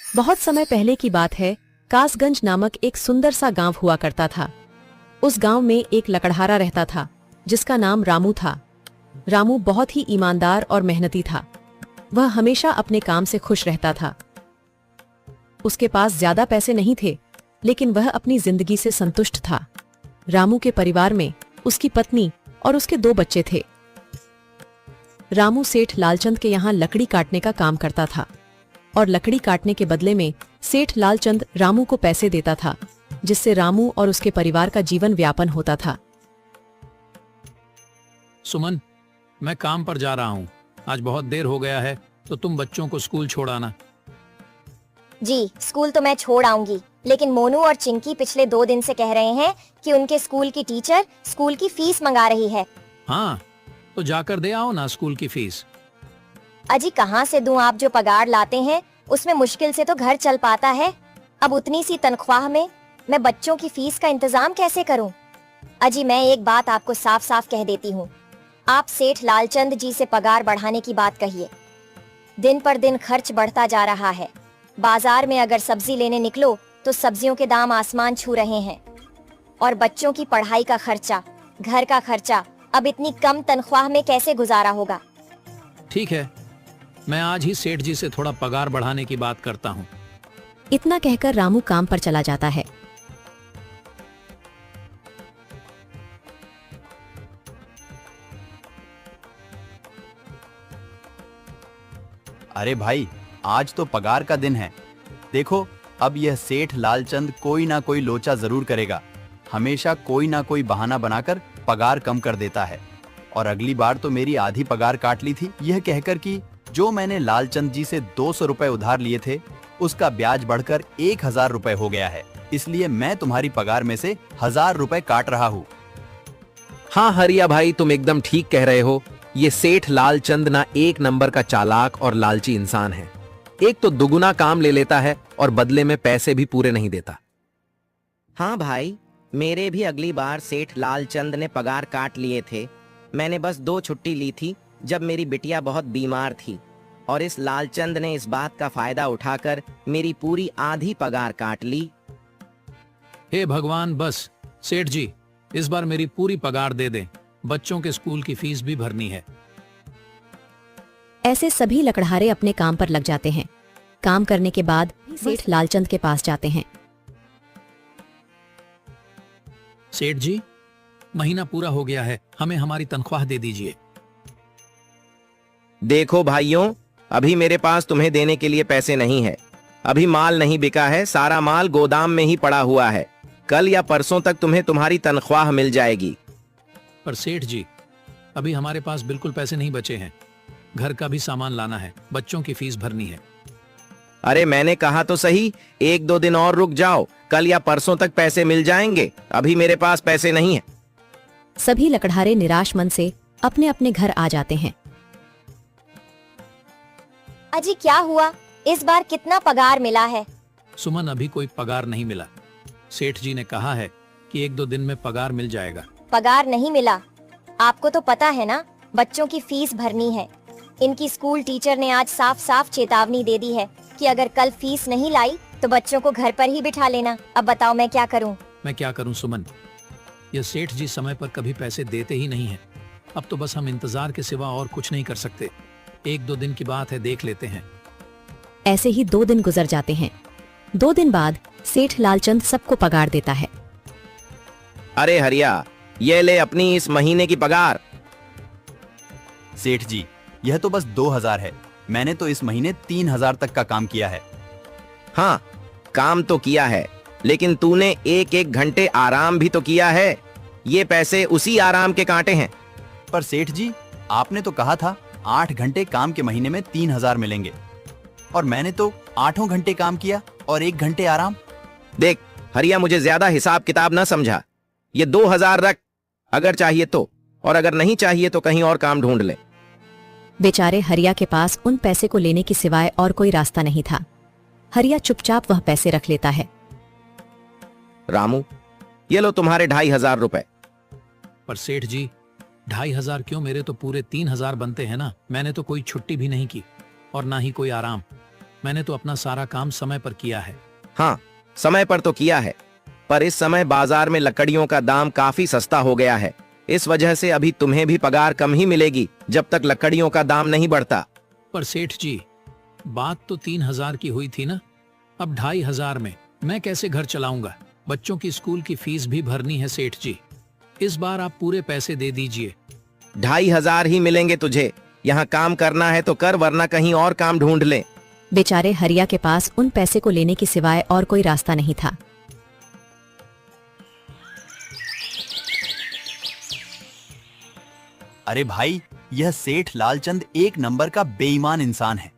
बहुत समय पहले की बात है। कासगंज नामक एक सुंदर सा गांव हुआ करता था। उस गांव में एक लकड़हारा रहता था जिसका नाम रामू था। रामू बहुत ही ईमानदार और मेहनती था। वह हमेशा अपने काम से खुश रहता था। उसके पास ज्यादा पैसे नहीं थे, लेकिन वह अपनी जिंदगी से संतुष्ट था। रामू के परिवार में उसकी पत्नी और उसके 2 बच्चे थे। रामू सेठ लालचंद के यहाँ लकड़ी काटने का काम करता था और लकड़ी काटने के बदले में सेठ लालचंद रामू को पैसे देता था, जिससे रामू और उसके परिवार का जीवन व्यापन होता था। सुमन, मैं काम पर जा रहा हूँ। आज बहुत देर हो गया है, तो तुम बच्चों को स्कूल छोड़ आना। जी, स्कूल तो मैं छोड़ आऊंगी, लेकिन मोनू और चिंकी पिछले 2 दिन से कह रहे हैं कि उनके स्कूल की टीचर स्कूल की फीस मंगा रही है। हाँ, तो जाकर दे आओ ना स्कूल की फीस। अजी कहाँ से दूं? आप जो पगार लाते हैं उसमें मुश्किल से तो घर चल पाता है। अब उतनी सी तनख्वाह में मैं बच्चों की फीस का इंतजाम कैसे करूं? अजी मैं एक बात आपको साफ साफ कह देती हूँ, आप सेठ लालचंद जी से पगार बढ़ाने की बात कहिए। दिन पर दिन खर्च बढ़ता जा रहा है। बाजार में अगर सब्जी लेने निकलो तो सब्जियों के दाम आसमान छू रहे हैं, और बच्चों की पढ़ाई का खर्चा, घर का खर्चा अब इतनी कम तनख्वाह में कैसे गुजारा होगा? ठीक है, मैं आज ही सेठ जी से थोड़ा पगार बढ़ाने की बात करता हूँ। इतना कहकर रामू काम पर चला जाता है। अरे भाई, आज तो पगार का दिन है। देखो, अब यह सेठ लालचंद कोई ना कोई लोचा जरूर करेगा। हमेशा कोई ना कोई बहाना बनाकर पगार कम कर देता है। और अगली बार तो मेरी आधी पगार काट ली थी, यह कहकर कि जो मैंने लालचंद जी से 200 रुपए उधार लिए थे, उसका ब्याज बढ़कर 1000 रुपए हो गया है। इसलिए मैं तुम्हारी पगार में से 1000 रुपए काट रहा हूँ। हाँ हरिया भाई, तुम एकदम ठीक कह रहे हो। ये सेठ लालचंद ना एक नंबर का चालाक और लालची इंसान है। एक तो दुगुना काम ले लेता है और बदले में पैसे भी पूरे नहीं देता। हाँ भाई, मेरे भी अगली बार सेठ लालचंद ने पगार काट लिए थे। मैंने बस 2 छुट्टी ली थी जब मेरी बिटिया बहुत बीमार थी, और इस लालचंद ने इस बात का फायदा उठाकर मेरी पूरी आधी पगार काट ली। हे भगवान, बस सेठ जी, इस बार मेरी पूरी पगार दे दें। बच्चों के स्कूल की फीस भी भरनी है। ऐसे सभी लकड़हारे अपने काम पर लग जाते हैं। काम करने के बाद सेठ लालचंद के पास जाते हैं। सेठ जी, महीना पूरा हो गया है, हमें हमारी तनख्वाह दे दीजिए। देखो भाइयों, अभी मेरे पास तुम्हें देने के लिए पैसे नहीं है। अभी माल नहीं बिका है, सारा माल गोदाम में ही पड़ा हुआ है। कल या परसों तक तुम्हें तुम्हारी तनख्वाह मिल जाएगी। पर सेठ जी, अभी हमारे पास बिल्कुल पैसे नहीं बचे हैं। घर का भी सामान लाना है, बच्चों की फीस भरनी है। अरे मैंने कहा तो सही, 1-2 दिन और रुक जाओ, कल या परसों तक पैसे मिल जाएंगे। अभी मेरे पास पैसे नहीं है। सभी लकड़हारे निराश मन से अपने अपने घर आ जाते हैं। अजी क्या हुआ? इस बार कितना पगार मिला है? सुमन, अभी कोई पगार नहीं मिला। सेठ जी ने कहा है कि 1-2 दिन में पगार मिल जाएगा। पगार नहीं मिला? आपको तो पता है ना, बच्चों की फीस भरनी है। इनकी स्कूल टीचर ने आज साफ साफ चेतावनी दे दी है कि अगर कल फीस नहीं लाई तो बच्चों को घर पर ही बिठा लेना। अब बताओ मैं क्या करूं? मैं क्या करूं सुमन, यह सेठ जी समय पर कभी पैसे देते ही नहीं है। अब तो बस हम इंतजार के सिवा और कुछ नहीं कर सकते। 1-2 दिन की बात है, देख लेते हैं। ऐसे ही 2 दिन गुजर जाते हैं। 2 दिन बाद सेठ लालचंद सबको पगार देता है। अरे हरिया, ये ले अपनी इस महीने की पगार। सेठ जी, यह तो बस 2000 है। मैंने तो इस महीने 3000 तक का काम किया है। हाँ, काम तो किया है, लेकिन तूने 1-1 घंटे आराम भी तो किया है। ये पैसे उसी आराम के कांटे हैं। पर सेठ जी, आपने तो कहा था 8 घंटे काम के महीने में 3000 मिलेंगे, और मैंने तो 8 घंटे काम किया और 1 घंटे आराम। देख हरिया, मुझे ज्यादा हिसाब किताब ना समझा। ये 2000 रख, अगर चाहिए तो, और अगर नहीं चाहिए तो कहीं और काम ढूंढ ले। बेचारे हरिया के पास उन पैसे को लेने के सिवाय और कोई रास्ता नहीं था। हरिया चुपचाप वह पैसे रख लेता है। रामू, ये लो तुम्हारे 2500 रुपए। पर सेठ जी, 2500 क्यों? मेरे तो पूरे 3000 बनते हैं ना। मैंने तो कोई छुट्टी भी नहीं की और ना ही कोई आराम। मैंने तो अपना सारा काम समय पर किया है। हाँ, समय पर तो किया है, पर इस समय बाजार में लकड़ियों का दाम काफी सस्ता हो गया है। इस वजह से अभी तुम्हें भी पगार कम ही मिलेगी जब तक लकड़ियों का दाम नहीं बढ़ता। पर सेठ जी, बात तो 3,000 की हुई थी ना, अब 2,500 में मैं कैसे घर चलाऊंगा? बच्चों की स्कूल की फीस भी भरनी है सेठ जी। इस बार आप पूरे पैसे दे दीजिए। 2,500 ही मिलेंगे तुझे। यहाँ काम करना है तो कर, वरना कहीं और काम ढूंढ ले। बेचारे हरिया के पास उन पैसे को लेने की सिवाय और कोई रास्ता नहीं था। अरे भाई, यह सेठ लालचंद एक नंबर का बेईमान इंसान है।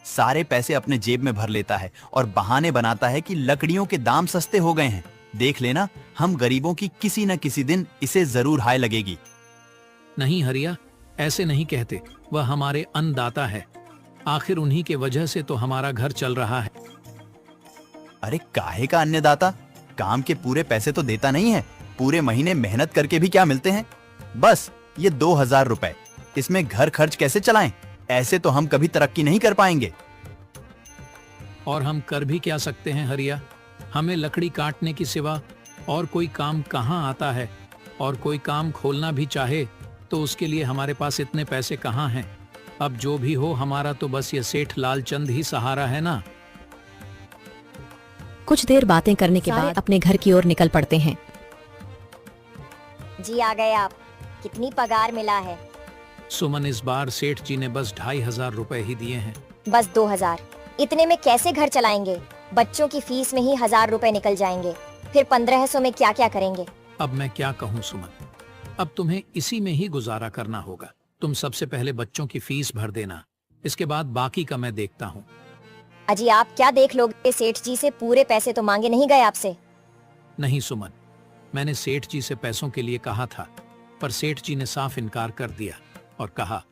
सारे पैसे अपने जेब में भर लेता है और बहाने बनाता है कि लकड़ियों के दाम सस्ते हो गए हैं। देख लेना, हम गरीबों की किसी न किसी दिन इसे जरूर हाय लगेगी। नहीं हरिया, ऐसे नहीं कहते। वह हमारे अन्नदाता है। आखिर उन्हीं के वजह से तो हमारा घर चल रहा है। अरे काहे का अन्नदाता? काम के पूरे पैसे तो देता नहीं है। पूरे महीने मेहनत करके भी क्या मिलते हैं? बस ये 2,000 रुपए। इसमें घर खर्च कैसे चलाएं? ऐसे तो हम कभी तरक्की नहीं कर पाएंगे। और हम कर भी क्या सकते हैं हरिया? हमें लकड़ी काटने की सिवा और कोई काम कहाँ आता है? और कोई काम खोलना भी चाहे तो उसके लिए हमारे पास इतने पैसे कहाँ हैं? अब जो भी हो, हमारा तो बस ये सेठ लालचंद ही सहारा है ना। कुछ देर बातें करने के बाद अपने घर की ओर निकल पड़ते हैं। जी आ गए आप। कितनी पगार मिला है? सुमन, इस बार सेठ जी ने बस 2,500 रुपए ही दिए हैं। बस 2,000? इतने में कैसे घर चलाएंगे? बच्चों की फीस में ही 1,000 रुपए निकल जाएंगे। फिर 1,500 में क्या क्या करेंगे? अब मैं क्या कहूँ सुमन, अब तुम्हें इसी में ही गुजारा करना होगा। तुम सबसे पहले बच्चों की फीस भर देना, इसके बाद बाकी का मैं देखता हूँ। अजी आप क्या देख लोगे? सेठ जी से पूरे पैसे तो मांगे नहीं गए आपसे? नहीं सुमन, मैंने सेठ जी से पैसों के लिए कहा था, पर सेठ जी ने साफ इनकार कर दिया और कहा,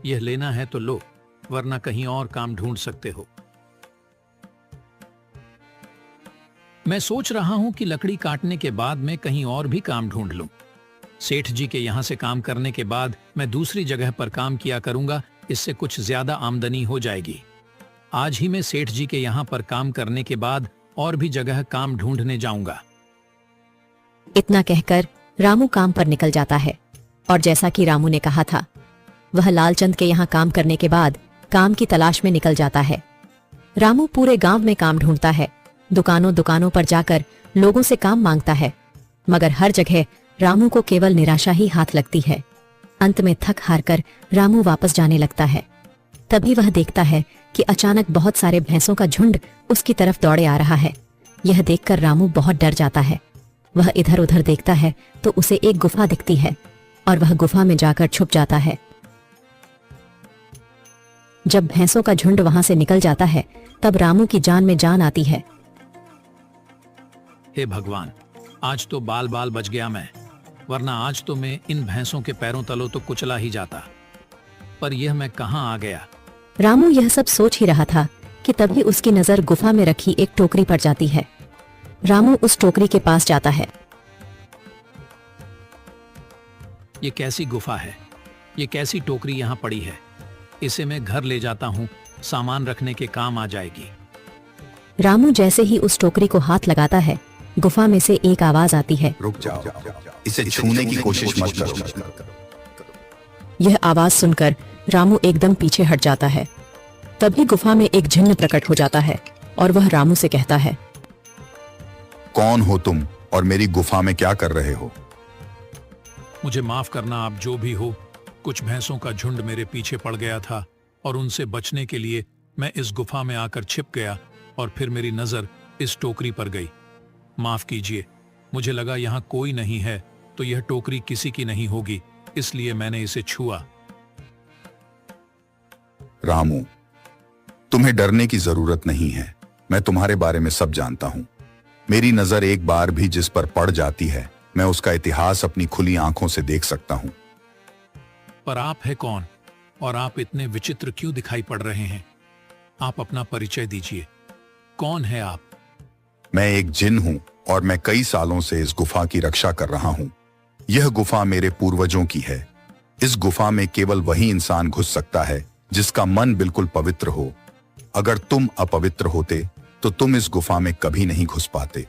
यह लेना है तो लो, वरना कहीं और काम ढूंढ सकते हो। मैं सोच रहा हूं कि लकड़ी काटने के बाद मैं कहीं और भी काम ढूंढ लूं। सेठ जी के यहां से काम करने के बाद मैं दूसरी जगह पर काम किया करूंगा, इससे कुछ ज्यादा आमदनी हो जाएगी। आज ही मैं सेठ जी के यहां पर काम करने के बाद और भी जगह काम ढूंढने जाऊंगा। इतना कहकर रामू काम पर निकल जाता है और जैसा कि रामू ने कहा था, वह लालचंद के यहाँ काम करने के बाद काम की तलाश में निकल जाता है। रामू पूरे गांव में काम ढूंढता है, दुकानों दुकानों पर जाकर लोगों से काम मांगता है, मगर हर जगह रामू को केवल निराशा ही हाथ लगती है। अंत में थक हार कर रामू वापस जाने लगता है। तभी वह देखता है कि अचानक बहुत सारे भैंसों का झुंड उसकी तरफ दौड़े आ रहा है। यह देखकर रामू बहुत डर जाता है। वह इधर उधर देखता है तो उसे एक गुफा दिखती है और वह गुफा में जाकर छुप जाता है। जब भैंसों का झुंड वहां से निकल जाता है तब रामू की जान में जान आती है। हे भगवान, आज तो बाल बाल बच गया मैं, वरना आज तो मैं इन भैंसों के पैरों तलों तो कुचला ही जाता। पर यह मैं कहां आ गया? रामू यह सब सोच ही रहा था कि तभी उसकी नजर गुफा में रखी एक टोकरी पर जाती है। रामू उस टोकरी के पास जाता है। ये कैसी गुफा है? ये कैसी टोकरी यहाँ पड़ी है? इसे मैं घर ले जाता हूँ, सामान रखने के काम आ जाएगी। रामू जैसे ही उस टोकरी को हाथ लगाता है, गुफा में से एक आवाज आती है, रुक जाओ, इसे छूने की कोशिश मत करो। यह आवाज सुनकर रामू एकदम पीछे हट जाता है। तभी गुफा में एक जिन्न प्रकट हो जाता है और वह रामू से कहता है, कौन हो तुम और मेरी गुफा में क्या कर रहे हो? मुझे माफ करना, आप जो भी हो। कुछ भैंसों का झुंड मेरे पीछे पड़ गया था और उनसे बचने के लिए मैं इस गुफा में आकर छिप गया और फिर मेरी नजर इस टोकरी पर गई। माफ कीजिए, मुझे लगा यहाँ कोई नहीं है तो यह टोकरी किसी की नहीं होगी, इसलिए मैंने इसे छुआ। रामू, तुम्हें डरने की जरूरत नहीं है। मैं तुम्हारे बारे में सब जानता हूं। मेरी नजर एक बार भी जिस पर पड़ जाती है, मैं उसका इतिहास अपनी खुली आंखों से देख सकता हूं। पर आप है कौन और आप इतने विचित्र क्यों दिखाई पड़ रहे हैं? आप अपना परिचय दीजिए। कौन है आप? मैं एक जिन हूं और मैं कई सालों से इस गुफा की रक्षा कर रहा हूं। यह गुफा मेरे पूर्वजों की है। इस गुफा में केवल वही इंसान घुस सकता है जिसका मन बिल्कुल पवित्र हो। अगर तुम अपवित्र होते तो तुम इस गुफा में कभी नहीं घुस पाते।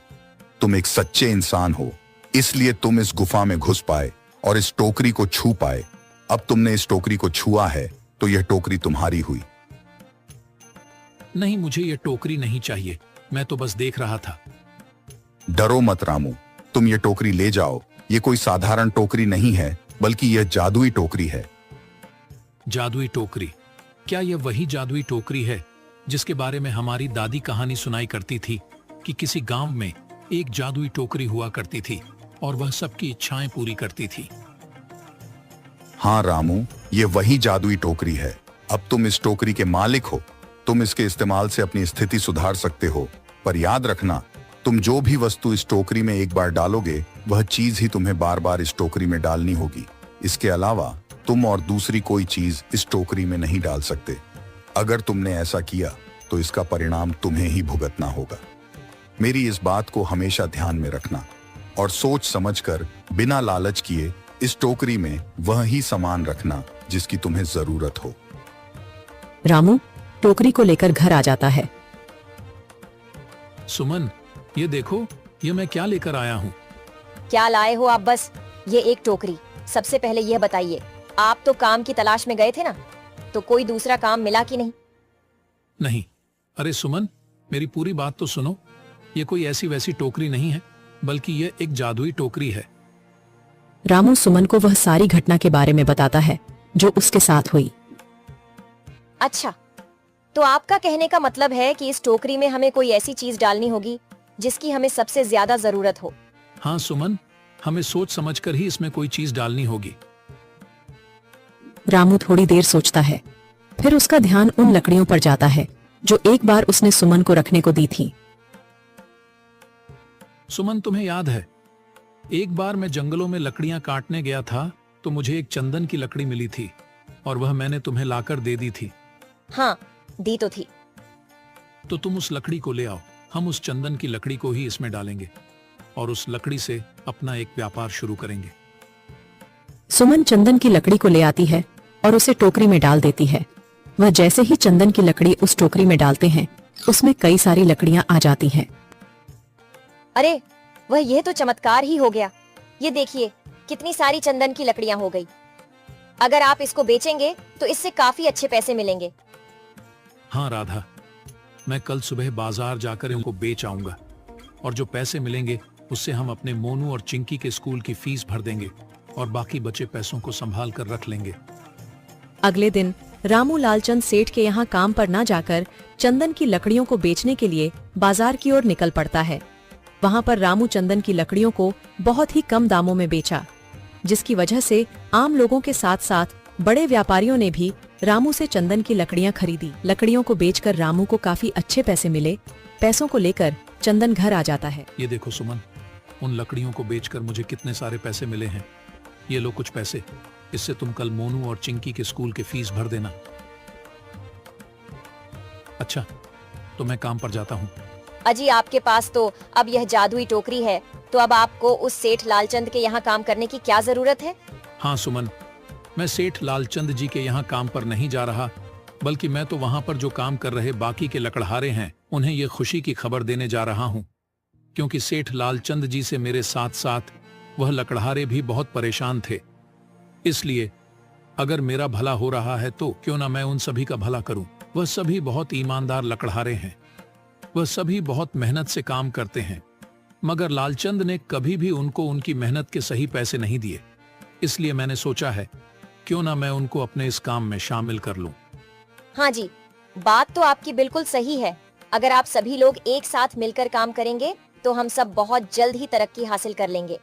तुम एक सच्चे इंसान हो, इसलिए तुम इस गुफा में घुस पाए और इस टोकरी को छू पाए। अब तुमने इस टोकरी को छुआ है तो यह टोकरी तुम्हारी हुई। नहीं, मुझे ये टोकरी नहीं चाहिए, मैं तो बस देख रहा था। डरो मत रामू, तुम ये टोकरी ले जाओ। ये कोई साधारण टोकरी नहीं है, बल्कि यह जादुई टोकरी है। जादुई टोकरी? क्या यह वही जादुई टोकरी है जिसके बारे में हमारी दादी कहानी सुनाई करती थी कि किसी गांव में एक जादुई टोकरी हुआ करती थी और वह सबकी इच्छाएं पूरी करती थी? हाँ रामू, ये वही जादुई टोकरी है। अब तुम इस टोकरी के मालिक हो। तुम इसके इस्तेमाल से अपनी स्थिति सुधार सकते हो, पर याद रखना, तुम जो भी वस्तु इस टोकरी में एक बार डालोगे, वह चीज ही तुम्हें बार बार इस टोकरी में डालनी होगी। इसके अलावा तुम और दूसरी कोई चीज इस टोकरी में नहीं डाल सकते। अगर तुमने ऐसा किया तो इसका परिणाम तुम्हें ही भुगतना होगा। मेरी इस बात को हमेशा ध्यान में रखना और सोच समझकर बिना लालच किए इस टोकरी में वह ही सामान रखना जिसकी तुम्हें जरूरत हो। रामू टोकरी को लेकर घर आ जाता है। सुमन, ये देखो, ये मैं क्या लेकर आया हूँ। क्या लाए हो आप? बस ये एक टोकरी। सबसे पहले यह बताइए, आप तो काम की तलाश में गए थे ना, तो कोई दूसरा काम मिला कि नहीं? नहीं। अरे सुमन, मेरी पूरी बात तो सुनो। ये कोई ऐसी वैसी टोकरी नहीं है, बल्कि ये एक जादुई टोकरी है। रामू सुमन को वह सारी घटना के बारे में बताता है जो उसके साथ हुई। अच्छा, तो आपका कहने का मतलब है कि इस टोकरी में हमें कोई ऐसी चीज डालनी होगी जिसकी हमें सबसे ज्यादा जरूरत हो। हाँ सुमन, हमें सोच समझकर ही इसमें कोई चीज डालनी होगी। रामू थोड़ी देर सोचता है, फिर उसका ध्यान उन लकड़ियों पर जाता है जो एक बार उसने सुमन को रखने को दी थी। सुमन, तुम्हें याद है, एक बार मैं जंगलों में लकड़ियां काटने गया था तो मुझे एक चंदन की लकड़ी मिली थी और वह मैंने तुम्हें लाकर दे दी थी। हाँ, दी तो थी। तो तुम उस लकड़ी को ले आओ। हम उस चंदन की लकड़ी को ही इसमें डालेंगे और उस लकड़ी से अपना एक व्यापार शुरू करेंगे। सुमन चंदन की लकड़ी को ले आती है और उसे टोकरी में डाल देती है। वह जैसे ही चंदन की लकड़ी उस टोकरी में डालते हैं, उसमें कई सारी लकड़ियां आ जाती हैं। अरे वह, यह तो चमत्कार ही हो गया। ये देखिए, कितनी सारी चंदन की लकड़ियां हो गई। अगर आप इसको बेचेंगे तो इससे काफी अच्छे पैसे मिलेंगे। हाँ राधा, मैं कल सुबह बाजार जाकर इनको बेच आऊंगा और जो पैसे मिलेंगे उससे हम अपने मोनू और चिंकी के स्कूल की फीस भर देंगे और बाकी बचे पैसों को संभाल कर रख लेंगे। अगले दिन रामू लालचंद सेठ के यहाँ काम पर न जाकर चंदन की लकड़ियों को बेचने के लिए बाजार की ओर निकल पड़ता है। वहाँ पर रामू चंदन की लकड़ियों को बहुत ही कम दामों में बेचा, जिसकी वजह से आम लोगों के साथ साथ बड़े व्यापारियों ने भी रामू से चंदन की लकड़ियां खरीदी। लकड़ियों को बेचकर रामू को काफी अच्छे पैसे मिले। पैसों को लेकर चंदन घर आ जाता है। ये देखो सुमन, उन लकड़ियों को बेचकर मुझे कितने सारे पैसे मिले हैं। ये लो कुछ पैसे, इससे तुम कल मोनू और चिंकी के स्कूल की फीस भर देना। अच्छा, तो मैं काम पर जाता हूँ। अजी, आपके पास तो अब यह जादुई टोकरी है, तो अब आपको उस सेठ लालचंद के यहाँ काम करने की क्या जरूरत है? हाँ सुमन, मैं सेठ लालचंद जी के यहाँ काम पर नहीं जा रहा, बल्कि मैं तो वहाँ पर जो काम कर रहे बाकी के लकड़हारे हैं उन्हें ये खुशी की खबर देने जा रहा हूँ, क्योंकि सेठ लालचंद जी से मेरे साथ साथ वह लकड़हारे भी बहुत परेशान थे। इसलिए अगर मेरा भला हो रहा है तो क्यों ना मैं उन सभी का भला करूं। वह सभी बहुत ईमानदार लकड़हारे हैं, वह सभी बहुत मेहनत से काम करते हैं, मगर लालचंद ने कभी भी उनको उनकी मेहनत के सही पैसे नहीं दिए। इसलिए मैंने सोचा है क्यों ना मैं उनको अपने इस काम में शामिल कर लूं। हाँ जी, बात तो आपकी बिल्कुल सही है। अगर आप सभी लोग एक साथ मिलकर काम करेंगे तो हम सब बहुत जल्द ही तरक्की हासिल कर लेंगे।